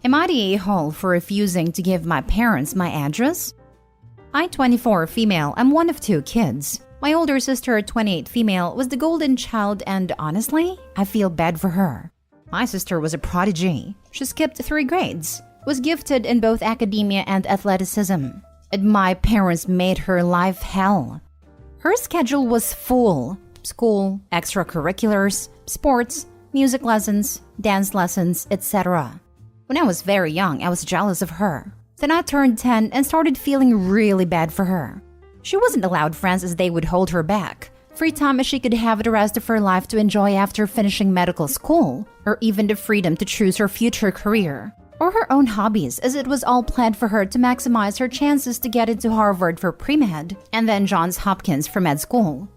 Am I the a-hole for refusing to give my parents my address? I, 24, female, am one of 2 kids. My older sister, 28, female, was the golden child and honestly, I feel bad for her. My sister was a prodigy. She skipped 3 grades, was gifted in both academia and athleticism, and my parents made her life hell. Her schedule was full: school, extracurriculars, sports, music lessons, dance lessons, etc. When I was very young, I was jealous of her. Then I turned 10 and started feeling really bad for her. She wasn't allowed friends as they would hold her back, free time as she could have the rest of her life to enjoy after finishing medical school, or even the freedom to choose her future career, or her own hobbies, as it was all planned for her to maximize her chances to get into Harvard for pre-med and then Johns Hopkins for med school.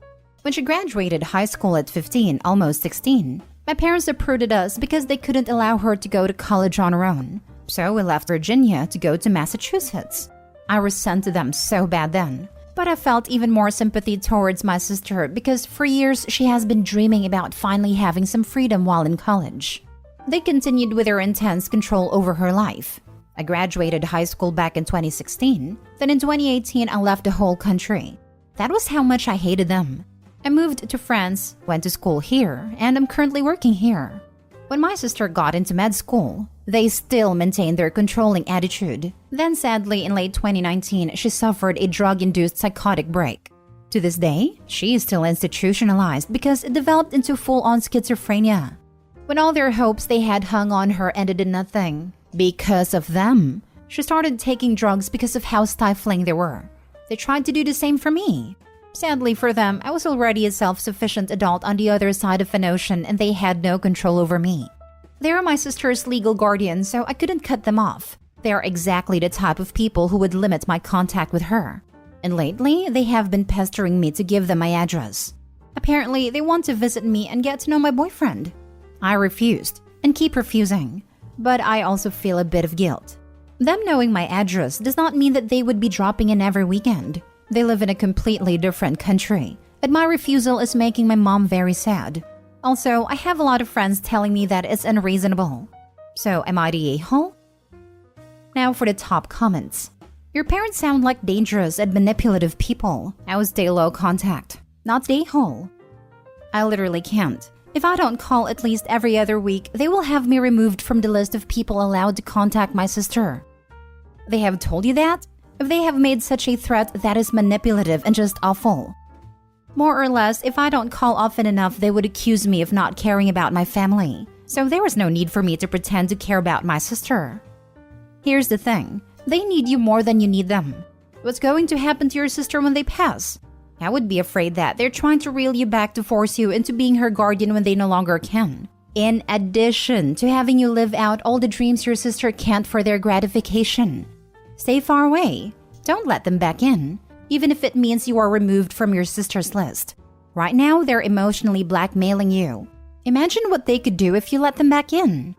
When she graduated high school at 15, almost 16, my parents uprooted us because they couldn't allow her to go to college on her own. So we left Virginia to go to Massachusetts. I resented them so bad then, but I felt even more sympathy towards my sister because for years she has been dreaming about finally having some freedom while in college. They continued with their intense control over her life. I graduated high school back in 2016. Then in 2018, I left the whole country. That was how much I hated them. I moved to France, went to school here, and I'm currently working here. When my sister got into med school, they still maintained their controlling attitude. Then sadly, in late 2019, she suffered a drug-induced psychotic break. To this day, she is still institutionalized because it developed into full-on schizophrenia. When all their hopes they had hung on her ended in nothing, because of them, she started taking drugs because of how stifling they were. They tried to do the same for me. Sadly for them, I was already a self-sufficient adult on the other side of an ocean and they had no control over me. They are my sister's legal guardians, so I couldn't cut them off. They are exactly the type of people who would limit my contact with her. And lately, they have been pestering me to give them my address. Apparently, they want to visit me and get to know my boyfriend. I refused and keep refusing, but I also feel a bit of guilt. Them knowing my address does not mean that they would be dropping in every weekend. They live in a completely different country, and my refusal is making my mom very sad. Also, I have a lot of friends telling me that it's unreasonable. So, am I the a-hole? Now for the top comments. Your parents sound like dangerous and manipulative people. I would stay low contact, not the a-hole. I literally can't. If I don't call at least every other week, they will have me removed from the list of people allowed to contact my sister. They have told you that? If they have made such a threat, that is manipulative and just awful. More or less, if I don't call often enough, they would accuse me of not caring about my family. So there was no need for me to pretend to care about my sister. Here's the thing. They need you more than you need them. What's going to happen to your sister when they pass? I would be afraid that they're trying to reel you back to force you into being her guardian when they no longer can. In addition to having you live out all the dreams your sister can't for their gratification. Stay far away. Don't let them back in, even if it means you are removed from your sister's list. Right now, they're emotionally blackmailing you. Imagine what they could do if you let them back in.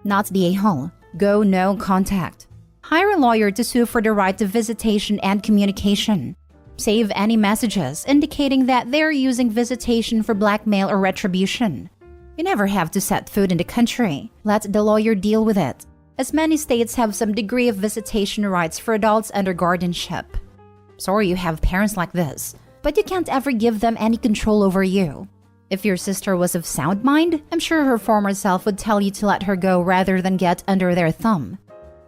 Not the a-hole. Go no contact. Hire a lawyer to sue for the right to visitation and communication. Save any messages indicating that they're using visitation for blackmail or retribution. You never have to set foot in the country. Let the lawyer deal with it, as many states have some degree of visitation rights for adults under guardianship. Sorry you have parents like this, but you can't ever give them any control over you. If your sister was of sound mind, I'm sure her former self would tell you to let her go rather than get under their thumb.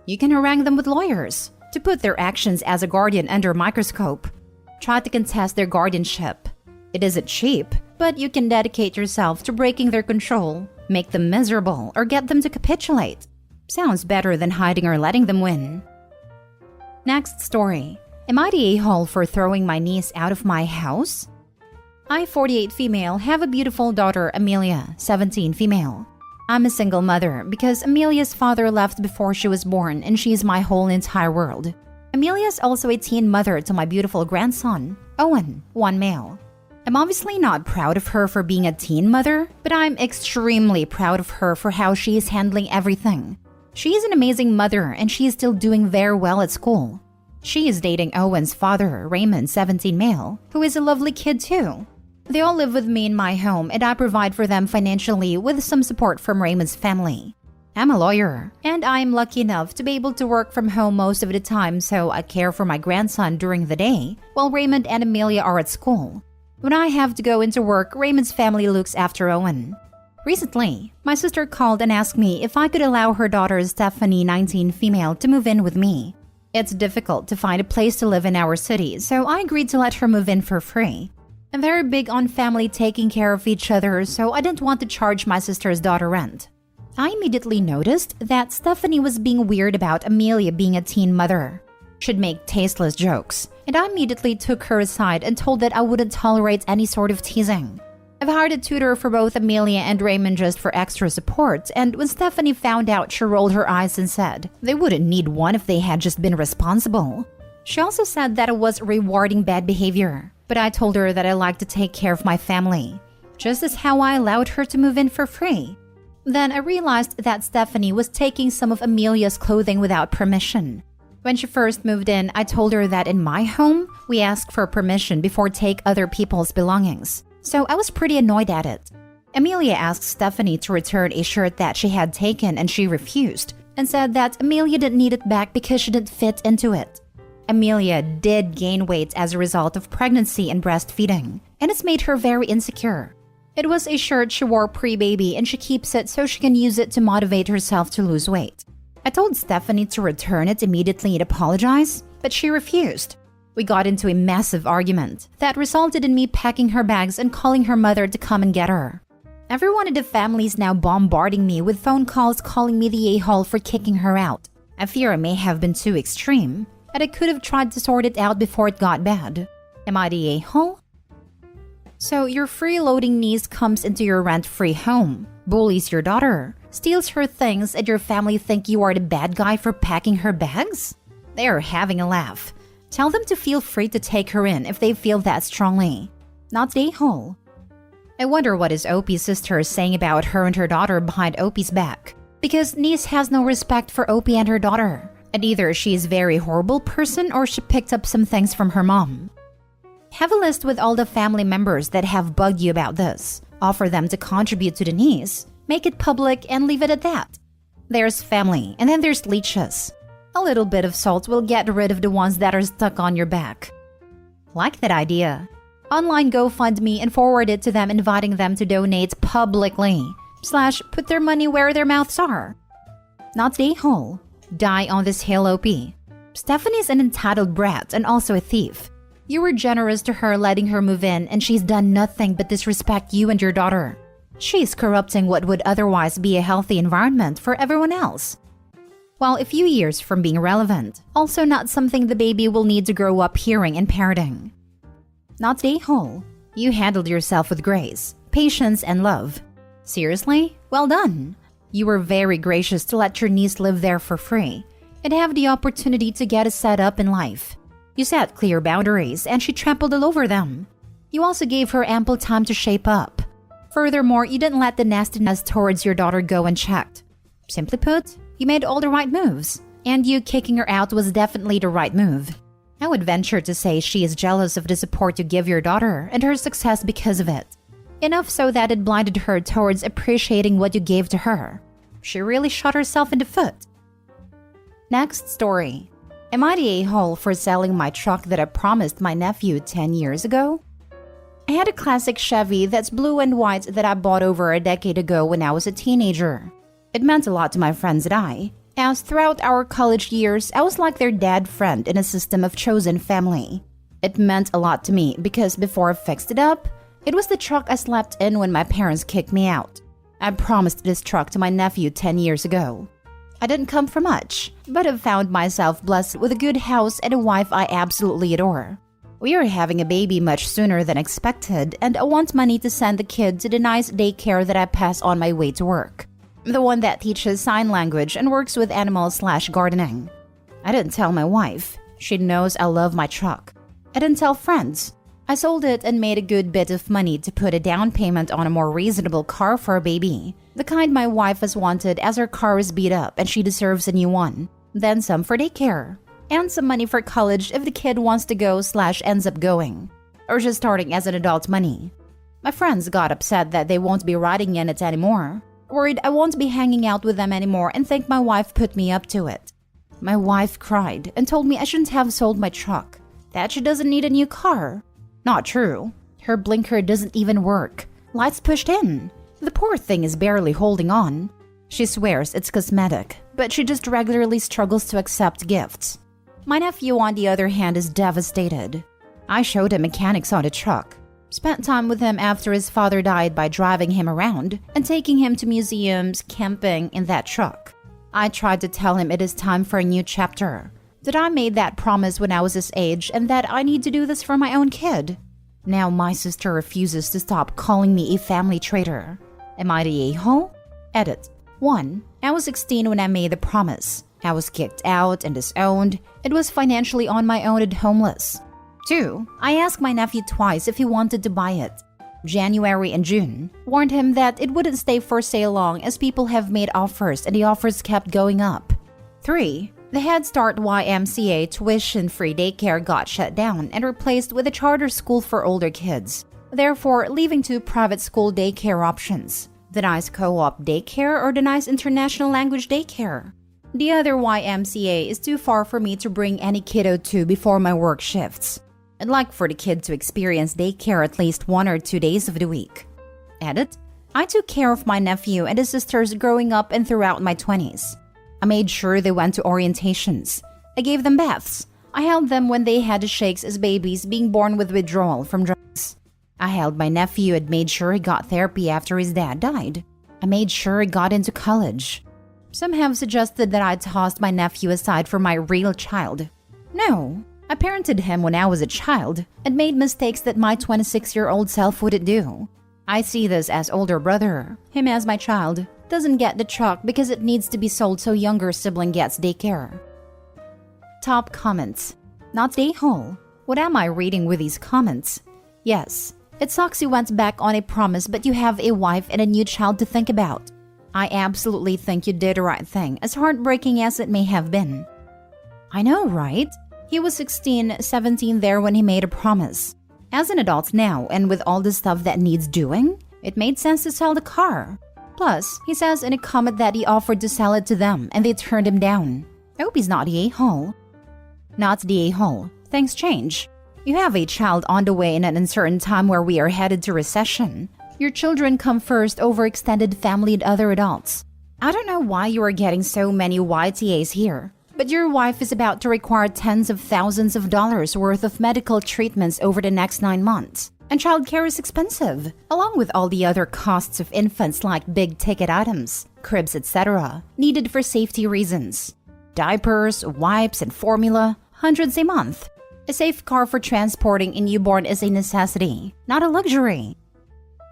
You can harangue them with lawyers to put their actions as a guardian under a microscope. Try to contest their guardianship. It isn't cheap, but you can dedicate yourself to breaking their control, make them miserable, or get them to capitulate. Sounds better than hiding or letting them win. Next story. Am I the a-hole for throwing my niece out of my house? I, 48 female, have a beautiful daughter, Amelia, 17 female. I'm a single mother because Amelia's father left before she was born and she is my whole entire world. Amelia is also a teen mother to my beautiful grandson, Owen, 1 male. I'm obviously not proud of her for being a teen mother, but I'm extremely proud of her for how she is handling everything. She is an amazing mother and she is still doing very well at school. She is dating Owen's father, Raymond, 17 male, who is a lovely kid too. They all live with me in my home and I provide for them financially with some support from Raymond's family. I'm a lawyer, and I'm lucky enough to be able to work from home most of the time, so I care for my grandson during the day, while Raymond and Amelia are at school. When I have to go into work, Raymond's family looks after Owen. Recently, my sister called and asked me if I could allow her daughter Stephanie, 19 female, to move in with me. It's difficult to find a place to live in our city, so I agreed to let her move in for free. I'm very big on family taking care of each other, so I didn't want to charge my sister's daughter rent. I immediately noticed that Stephanie was being weird about Amelia being a teen mother. She'd make tasteless jokes, and I immediately took her aside and told that I wouldn't tolerate any sort of teasing. I've hired a tutor for both Amelia and Raymond just for extra support, and when Stephanie found out, she rolled her eyes and said they wouldn't need one if they had just been responsible. She also said that it was rewarding bad behavior, but I told her that I like to take care of my family, just as how I allowed her to move in for free. Then I realized that Stephanie was taking some of Amelia's clothing without permission. When she first moved in, I told her that in my home, we ask for permission before take other people's belongings. So I was pretty annoyed at it. Amelia asked Stephanie to return a shirt that she had taken and she refused and said that Amelia didn't need it back because she didn't fit into it. Amelia did gain weight as a result of pregnancy and breastfeeding, and it's made her very insecure. It was a shirt she wore pre-baby and she keeps it so she can use it to motivate herself to lose weight. I told Stephanie to return it immediately and apologize, but she refused. We got into a massive argument that resulted in me packing her bags and calling her mother to come and get her. Everyone in the family is now bombarding me with phone calls calling me the a-hole for kicking her out. I fear I may have been too extreme, and I could have tried to sort it out before it got bad. Am I the a-hole? So your freeloading niece comes into your rent-free home, bullies your daughter, steals her things, and your family think you are the bad guy for packing her bags? They are having a laugh. Tell them to feel free to take her in if they feel that strongly. Not the a-hole. I wonder what is Opie's sister saying about her and her daughter behind Opie's back. Because niece has no respect for Opie and her daughter. And either she is a very horrible person or she picked up some things from her mom. Have a list with all the family members that have bugged you about this. Offer them to contribute to the niece. Make it public and leave it at that. There's family, and then there's leeches. A little bit of salt will get rid of the ones that are stuck on your back. Like that idea. Online GoFundMe and forward it to them, inviting them to donate publicly. / put their money where their mouths are. Not the a-hole. Die on this hill, OP. Stephanie's an entitled brat and also a thief. You were generous to her letting her move in, and she's done nothing but disrespect you and your daughter. She's corrupting what would otherwise be a healthy environment for everyone else. While a few years from being relevant, also not something the baby will need to grow up hearing and parenting. Not the a-hole. You handled yourself with grace, patience, and love. Seriously? Well done. You were very gracious to let your niece live there for free and have the opportunity to get a set up in life. You set clear boundaries and she trampled all over them. You also gave her ample time to shape up. Furthermore, you didn't let the nastiness towards your daughter go unchecked. Simply put, you made all the right moves, and you kicking her out was definitely the right move. I would venture to say she is jealous of the support you give your daughter and her success because of it. Enough so that it blinded her towards appreciating what you gave to her. She really shot herself in the foot. Next story. Am I the a-hole for selling my truck that I promised my nephew 10 years ago? I had a classic Chevy that's blue and white that I bought over a decade ago when I was a teenager. It meant a lot to my friends and I, as throughout our college years, I was like their dad friend in a system of chosen family. It meant a lot to me because before I fixed it up, it was the truck I slept in when my parents kicked me out. I promised this truck to my nephew 10 years ago. I didn't come for much, but I've found myself blessed with a good house and a wife I absolutely adore. We are having a baby much sooner than expected, and I want money to send the kid to the nice daycare that I pass on my way to work. The one that teaches sign language and works with animals / gardening. I didn't tell my wife. She knows I love my truck. I didn't tell friends. I sold it and made a good bit of money to put a down payment on a more reasonable car for a baby. The kind my wife has wanted as her car is beat up and she deserves a new one. Then some for daycare. And some money for college if the kid wants to go / ends up going. Or just starting as an adult money. My friends got upset that they won't be riding in it anymore, worried I won't be hanging out with them anymore and think my wife put me up to it. My wife cried and told me I shouldn't have sold my truck, that she doesn't need a new car. Not true. Her blinker doesn't even work. Lights pushed in. The poor thing is barely holding on. She swears it's cosmetic, but she just regularly struggles to accept gifts. My nephew, on the other hand, is devastated. I showed him mechanics on the truck, spent time with him after his father died by driving him around and taking him to museums, camping in that truck. I tried to tell him it is time for a new chapter, that I made that promise when I was his age and that I need to do this for my own kid. Now my sister refuses to stop calling me a family traitor. Am I the a-hole? Edit. 1. I was 16 when I made the promise. I was kicked out and disowned. It was financially on my own and homeless. 2. I asked my nephew twice if he wanted to buy it. January and June. Warned him that it wouldn't stay for sale long as people have made offers and the offers kept going up. 3. The Head Start YMCA tuition-free daycare got shut down and replaced with a charter school for older kids, therefore leaving 2 private school daycare options, the nice co-op daycare or the nice international language daycare. The other YMCA is too far for me to bring any kiddo to before my work shifts. I'd like for the kid to experience daycare at least 1 or 2 days of the week. Edit. I took care of my nephew and his sisters growing up and throughout my 20s. I made sure they went to orientations. I gave them baths. I held them when they had the shakes as babies being born with withdrawal from drugs. I held my nephew and made sure he got therapy after his dad died. I made sure he got into college. Some have suggested that I tossed my nephew aside for my real child. No, I parented him when I was a child and made mistakes that my 26-year-old self wouldn't do. I see this as older brother, him as my child. Doesn't get the truck because it needs to be sold so younger sibling gets daycare. Top comments. Not the a-hole. What am I reading with these comments? Yes, it sucks you went back on a promise but you have a wife and a new child to think about. I absolutely think you did the right thing, as heartbreaking as it may have been. I know, right? He was 16, 17 there when he made a promise. As an adult now, and with all the stuff that needs doing, it made sense to sell the car. Plus, he says in a comment that he offered to sell it to them and they turned him down. I hope he's not the a-hole. Not the a-hole. Things change. You have a child on the way in an uncertain time where we are headed to recession. Your children come first over extended family and other adults. I don't know why you are getting so many YTAs here, but your wife is about to require tens of thousands of dollars worth of medical treatments over the next 9 months. And childcare is expensive, along with all the other costs of infants like big-ticket items, cribs, etc., needed for safety reasons. Diapers, wipes, and formula, hundreds a month. A safe car for transporting a newborn is a necessity, not a luxury.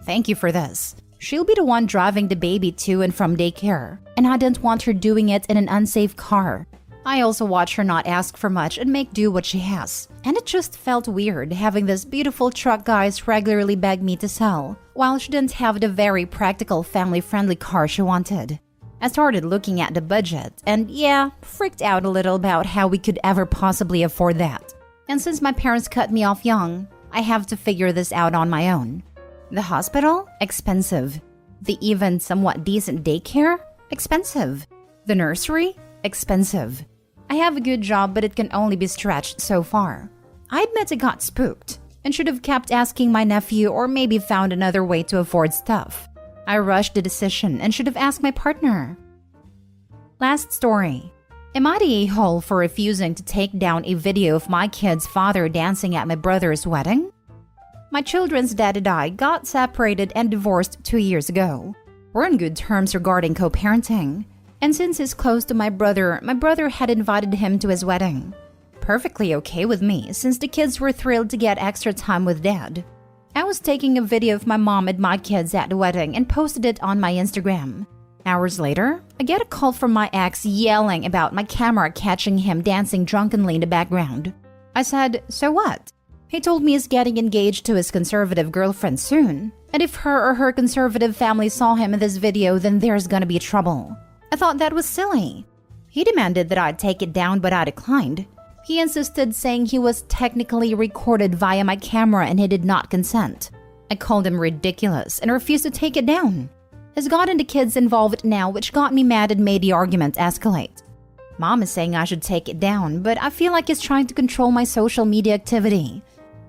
Thank you for this. She'll be the one driving the baby to and from daycare, and I didn't want her doing it in an unsafe car. I also watch her not ask for much and make do what she has. And it just felt weird having this beautiful truck guys regularly beg me to sell, while she didn't have the very practical family-friendly car she wanted. I started looking at the budget and freaked out a little about how we could ever possibly afford that. And since my parents cut me off young, I have to figure this out on my own. The hospital? Expensive. The even somewhat decent daycare? Expensive. The nursery? Expensive. I have a good job, but it can only be stretched so far. I admit I got spooked and should have kept asking my nephew or maybe found another way to afford stuff. I rushed the decision and should have asked my partner. Last story. Am I the a-hole for refusing to take down a video of my kid's father dancing at my brother's wedding? My children's dad and I got separated and divorced 2 years ago. We're on good terms regarding co-parenting. And since he's close to my brother had invited him to his wedding. Perfectly okay with me, since the kids were thrilled to get extra time with dad. I was taking a video of my mom and my kids at the wedding and posted it on my Instagram. Hours later, I get a call from my ex yelling about my camera catching him dancing drunkenly in the background. I said, so what? He told me he's getting engaged to his conservative girlfriend soon, and if her or her conservative family saw him in this video, then there's gonna be trouble. I thought that was silly. He demanded that I take it down, but I declined. He insisted, saying he was technically recorded via my camera and he did not consent. I called him ridiculous and refused to take it down. He's gotten the kids involved now, which got me mad and made the argument escalate. Mom is saying I should take it down, but I feel like he's trying to control my social media activity.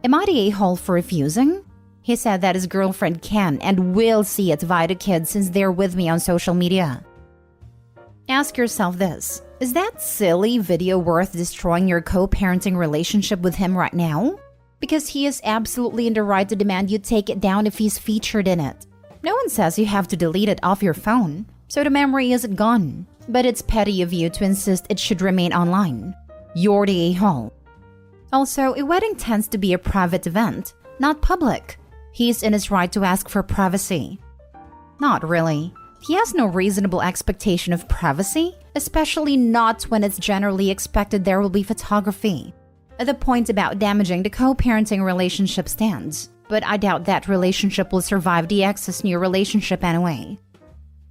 Am I the a-hole for refusing? He said that his girlfriend can and will see it via the kids since they're with me on social media. Ask yourself this: is that silly video worth destroying your co-parenting relationship with him right now? Because he is absolutely in the right to demand you take it down if he's featured in it. No one says you have to delete it off your phone, so the memory isn't gone. But it's petty of you to insist it should remain online. You're the a-hole. Also, a wedding tends to be a private event, not public. He's in his right to ask for privacy. Not really. He has no reasonable expectation of privacy, especially not when it's generally expected there will be photography. The point about damaging the co-parenting relationship stands, but I doubt that relationship will survive the ex's new relationship anyway.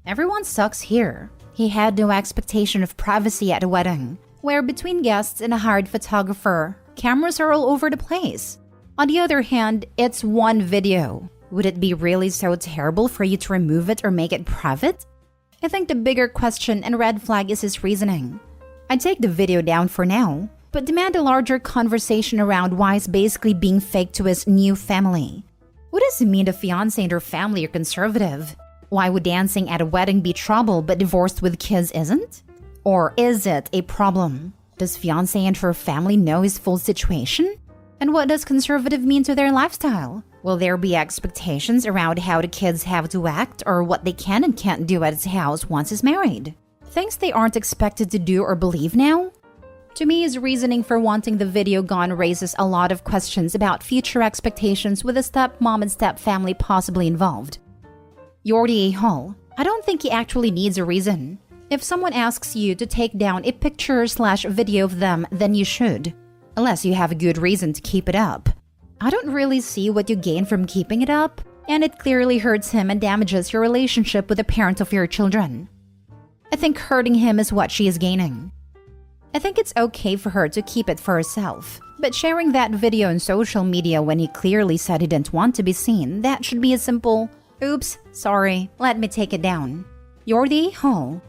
Everyone sucks here. He had no expectation of privacy at a wedding, where between guests and a hired photographer, cameras are all over the place. On the other hand, it's one video. Would it be really so terrible for you to remove it or make it private? I think the bigger question and red flag is his reasoning. I'd take the video down for now, but demand a larger conversation around why he's basically being fake to his new family. What does it mean the fiancé and her family are conservative? Why would dancing at a wedding be trouble but divorced with kids isn't? Or is it a problem? Does fiancé and her family know his full situation? And what does conservative mean to their lifestyle? Will there be expectations around how the kids have to act or what they can and can't do at his house once he's married? Things they aren't expected to do or believe now? To me, his reasoning for wanting the video gone raises a lot of questions about future expectations with a stepmom and stepfamily possibly involved. You're the a-hole. I don't think he actually needs a reason. If someone asks you to take down a picture/video of them, then you should. Unless you have a good reason to keep it up. I don't really see what you gain from keeping it up, and it clearly hurts him and damages your relationship with the parent of your children. I think hurting him is what she is gaining. I think it's okay for her to keep it for herself, but sharing that video on social media when he clearly said he didn't want to be seen, that should be a simple, "Oops, sorry, let me take it down." You're the a-hole.